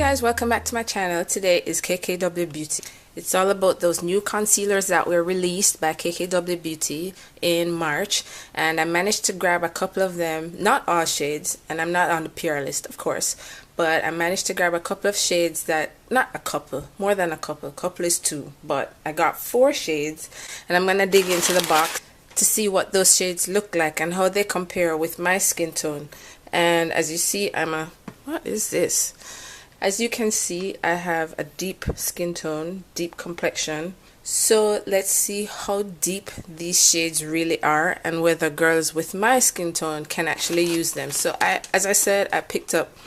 guys, welcome back to my channel. Today is KKW Beauty. It's all about those new concealers that were released by KKW Beauty in March, and I managed to grab a couple of them, not all shades, and I'm not on the PR list of course, but I managed to grab a couple of shades that, not a couple, more than a couple is two, but I got 4 shades, and I'm gonna dig into the box to see what those shades look like and how they compare with my skin tone. And as you see, what is this? As you can see, I have a deep skin tone, deep complexion. So let's see how deep these shades really are and whether girls with my skin tone can actually use them. So as I said, I picked up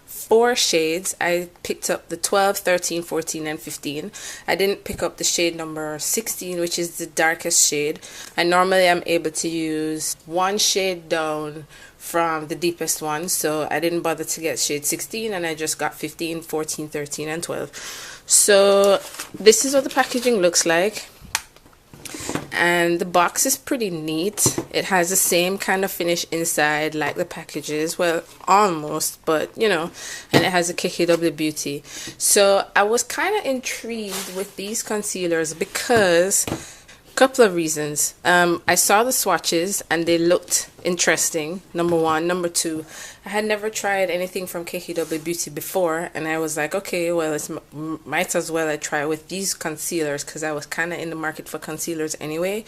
4 shades. I picked up the 12, 13, 14, and 15. I didn't pick up the shade number 16, which is the darkest shade. I normally am able to use 1 shade down from the deepest one, so I didn't bother to get shade 16, and I just got 15, 14, 13, and 12. So this is what the packaging looks like, and the box is pretty neat. It has the same kind of finish inside like the packages, well, almost, but you know, and it has a KKW Beauty. So I was kind of intrigued with these concealers because couple of reasons. I saw the swatches and they looked interesting, number one. Number two, I had never tried anything from KKW Beauty before, and I was like, okay, well, it's might as well I try with these concealers because I was kind of in the market for concealers anyway.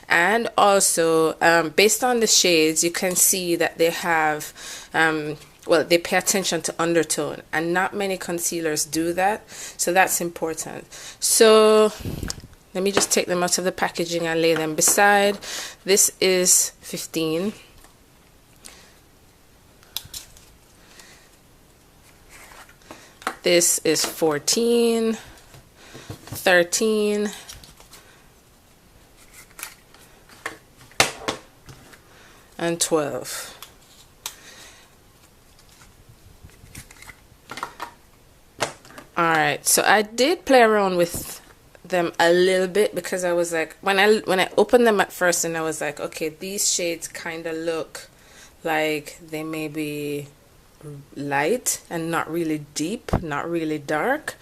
And also, based on the shades, you can see that they have well, they pay attention to undertone, and not many concealers do that, so that's important. So let me just take them out of the packaging and lay them beside. This is 15. This is 14, 13, and 12. Alright, so I did play around with them a little bit because I was like, when I opened them at first, and I was like, okay, these shades kind of look like they may be light and not really deep, not really dark.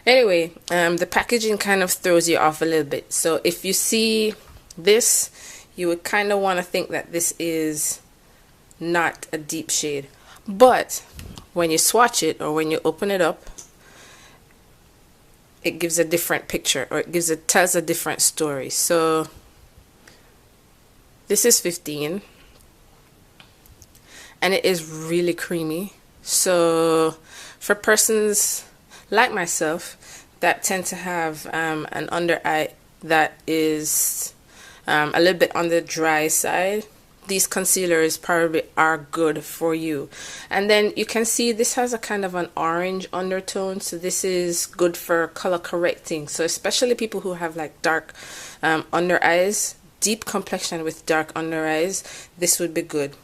Anyway, the packaging kind of throws you off a little bit. So if you see this, you would kind of want to think that this is not a deep shade, but when you swatch it or when you open it up, it gives a different picture, or it tells a different story. So this is 15, and it is really creamy. So for persons like myself that tend to have an under eye that is a little bit on the dry side, these concealers probably are good for you. And then you can see this has a kind of an orange undertone, so this is good for color correcting. So especially people who have like dark under eyes, deep complexion with dark under eyes, this would be good.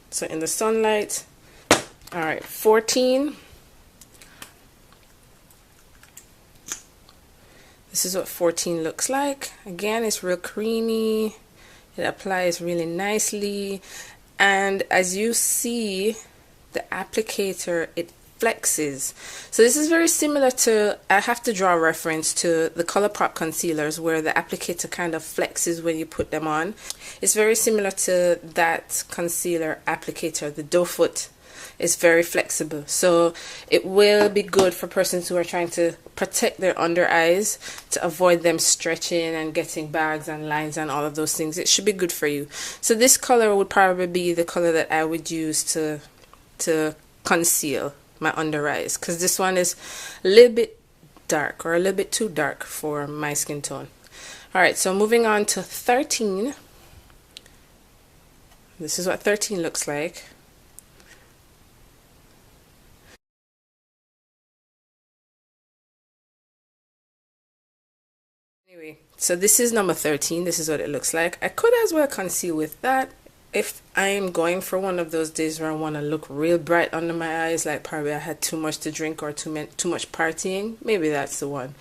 So in the sunlight. All right, 14. This is what 14 looks like. Again, it's real creamy. It applies really nicely, and as you see, the applicator, it flexes. So this is very similar to, I have to draw a reference to the ColourPop concealers where the applicator kind of flexes when you put them on. It's very similar to that concealer applicator. The doe foot is very flexible, so it will be good for persons who are trying to protect their under eyes, to avoid them stretching and getting bags and lines and all of those things. It should be good for you. So this color would probably be the color that I would use to conceal my under eyes, because this one is a little bit dark, or a little bit too dark for my skin tone. Alright, so moving on to 13. This is what 13 looks like. Anyway, so this is number 13. This is what it looks like. I could as well conceal with that if I'm going for one of those days where I want to look real bright under my eyes, like probably I had too much to drink or too much partying. Maybe that's the one.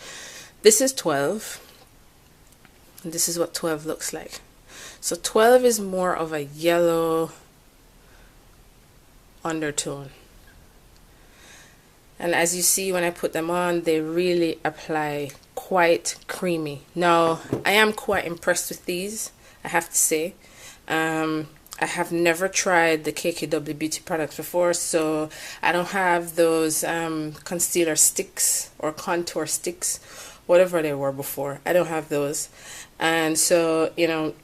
This is 12. And this is what 12 looks like. So 12 is more of a yellow undertone. And as you see, when I put them on, they really apply quite creamy. Now, I am quite impressed with these, I have to say. I have never tried the KKW Beauty products before, so I don't have those concealer sticks or contour sticks, whatever they were before. I don't have those. And so, you know,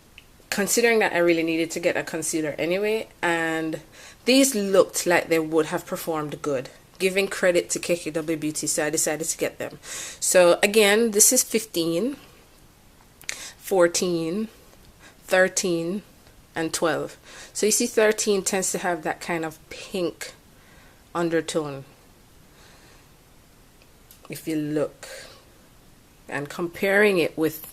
considering that I really needed to get a concealer anyway, and these looked like they would have performed good. Giving credit to KKW Beauty, so I decided to get them. So again, this is 15, 14, 13, and 12. So you see 13 tends to have that kind of pink undertone. If you look and comparing it with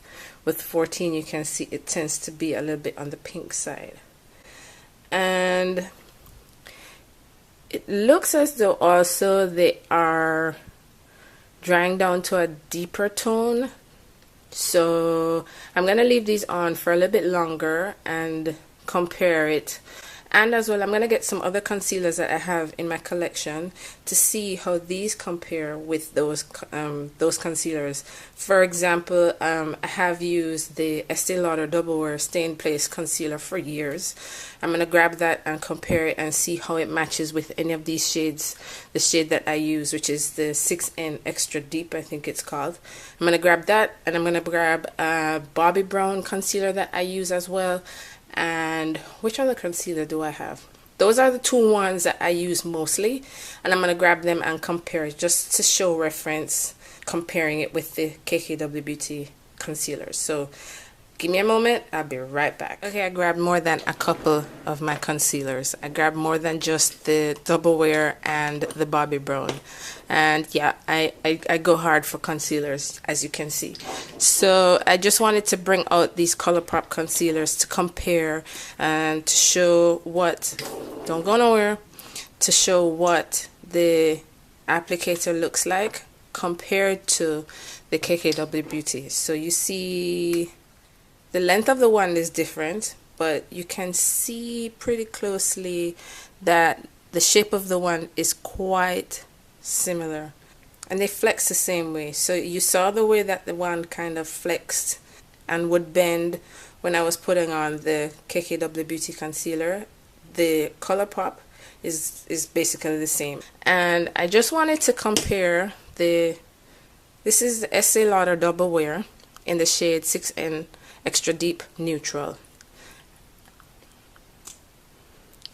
14, you can see it tends to be a little bit on the pink side. And it looks as though also they are drying down to a deeper tone. So I'm going to leave these on for a little bit longer and compare it. And as well, I'm going to get some other concealers that I have in my collection to see how these compare with those concealers. For example, I have used the Estee Lauder Double Wear Stay in Place concealer for years. I'm going to grab that and compare it and see how it matches with any of these shades. The shade that I use, which is the 6N Extra Deep, I think it's called. I'm going to grab that, and I'm going to grab a Bobbi Brown concealer that I use as well. And which other concealer do I have? Those are the two ones that I use mostly, and I'm going to grab them and compare it just to show reference, comparing it with the KKW Beauty concealers. So give me a moment, I'll be right back. Okay, I grabbed more than a couple of my concealers. I grabbed more than just the Double Wear and the Bobbi Brown. And yeah, I go hard for concealers, as you can see. So I just wanted to bring out these ColourPop concealers to compare and to show what, don't go nowhere, to show what the applicator looks like compared to the KKW Beauty. So you see the length of the one is different, but you can see pretty closely that the shape of the one is quite similar, and they flex the same way. So you saw the way that the one kind of flexed and would bend when I was putting on the KKW Beauty concealer. The ColourPop is basically the same. And I just wanted to compare this is the Estee Lauder Double Wear in the shade 6N Extra Deep Neutral.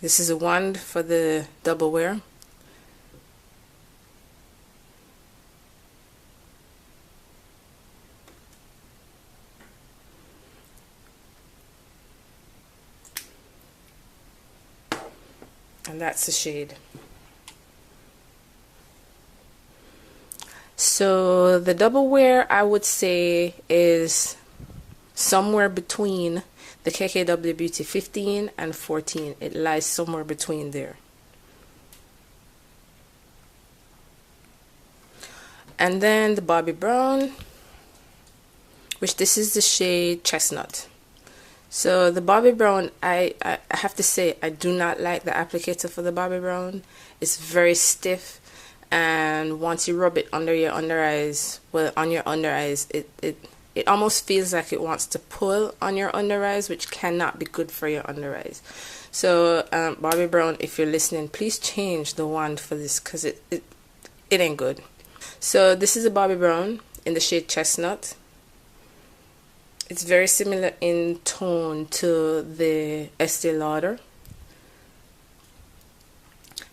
This is a wand for the Double Wear. And that's the shade. So the Double Wear, I would say, is somewhere between the KKW Beauty 15 and 14. It lies somewhere between there. And then the Bobbi Brown, which this is the shade Chestnut. So the Bobbi Brown, I have to say, I do not like the applicator for the Bobbi Brown. It's very stiff, and once you rub it under your under eyes, well, on your under eyes, it almost feels like it wants to pull on your under eyes, which cannot be good for your under eyes. So Bobbi Brown, if you're listening, please change the wand for this, because it ain't good. So this is a Bobbi Brown in the shade Chestnut. It's very similar in tone to the Estee Lauder.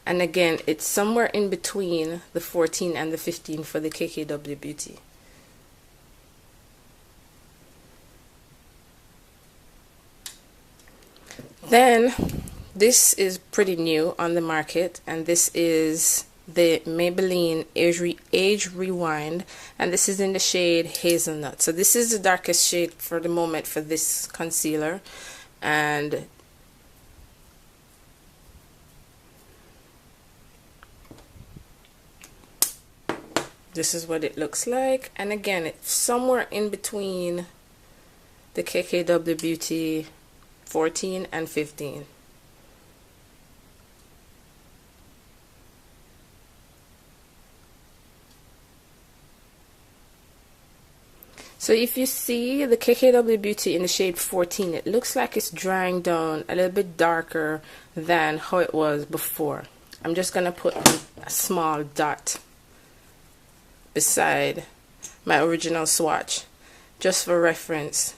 And again, it's somewhere in between the 14 and the 15 for the KKW Beauty. Then, this is pretty new on the market, and this is the Maybelline Age Rewind, and this is in the shade Hazelnut. So this is the darkest shade for the moment for this concealer, and this is what it looks like. And again, it's somewhere in between the KKW Beauty 14 and 15. So if you see the KKW Beauty in the shade 14, it looks like it's drying down a little bit darker than how it was before. I'm just going to put a small dot beside my original swatch, just for reference.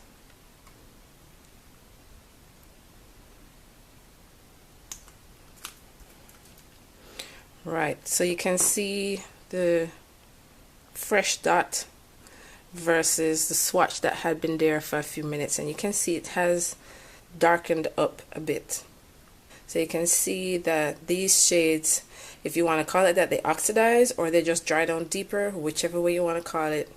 Right, so you can see the fresh dot versus the swatch that had been there for a few minutes, and you can see it has darkened up a bit. So you can see that these shades, if you want to call it that, they oxidize or they just dry down deeper, whichever way you want to call it.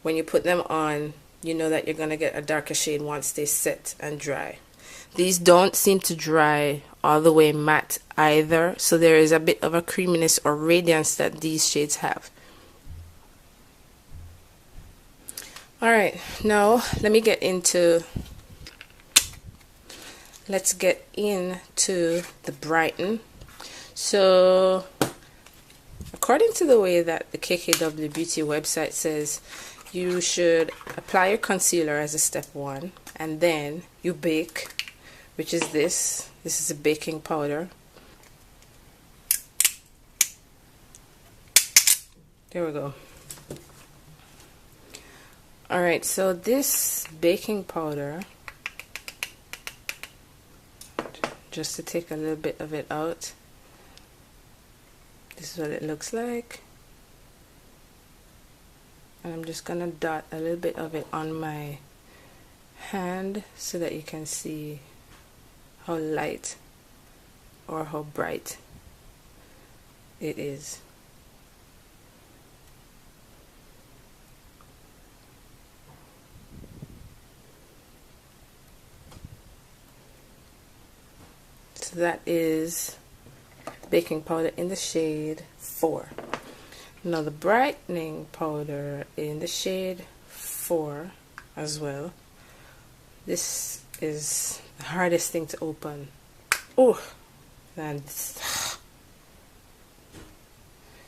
When you put them on, you know that you're going to get a darker shade once they set and dry. These don't seem to dry all the way matte either, so there is a bit of a creaminess or radiance that these shades have. Alright, now let's get into the Brighten. So according to the way that the KKW Beauty website says, you should apply your concealer as a step 1, and then you bake, which is this is a baking powder. There we go. Alright, so this baking powder, just to take a little bit of it out, this is what it looks like. And I'm just gonna dot a little bit of it on my hand so that you can see how light or how bright it is. So that is baking powder in the shade 4. Now the brightening powder in the shade 4 as well. This is the hardest thing to open. Oh, and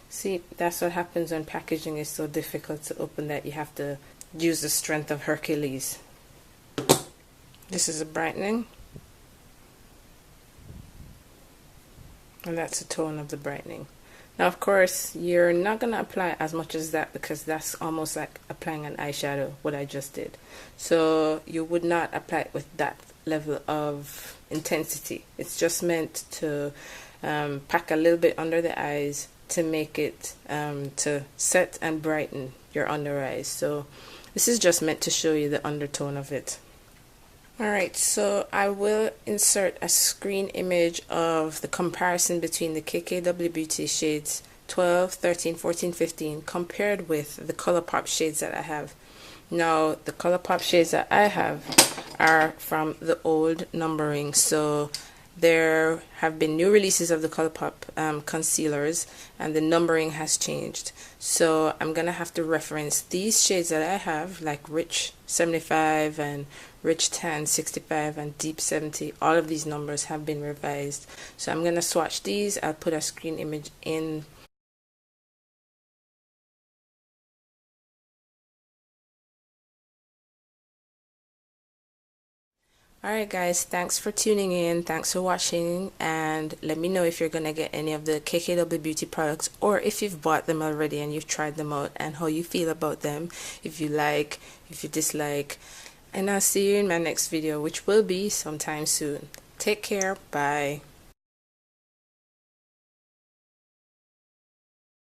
see, that's what happens when packaging is so difficult to open that you have to use the strength of Hercules. This is a brightening. And that's the tone of the brightening. Now, of course, you're not going to apply as much as that because that's almost like applying an eyeshadow, what I just did. So you would not apply it with that level of intensity. It's just meant to pack a little bit under the eyes to make it to set and brighten your under eyes. So this is just meant to show you the undertone of it. Alright, so I will insert a screen image of the comparison between the KKW Beauty shades 12, 13, 14, 15 compared with the ColourPop shades that I have. Now, the ColourPop shades that I have are from the old numbering, so there have been new releases of the ColourPop concealers and the numbering has changed. So I'm going to have to reference these shades that I have, like Rich 75 and Rich Tan 65 and Deep 70. All of these numbers have been revised. So I'm going to swatch these. I'll put a screen image in. Alright guys, thanks for tuning in, thanks for watching, and let me know if you're going to get any of the KKW Beauty products or if you've bought them already and you've tried them out and how you feel about them, if you like, if you dislike, and I'll see you in my next video, which will be sometime soon. Take care, bye.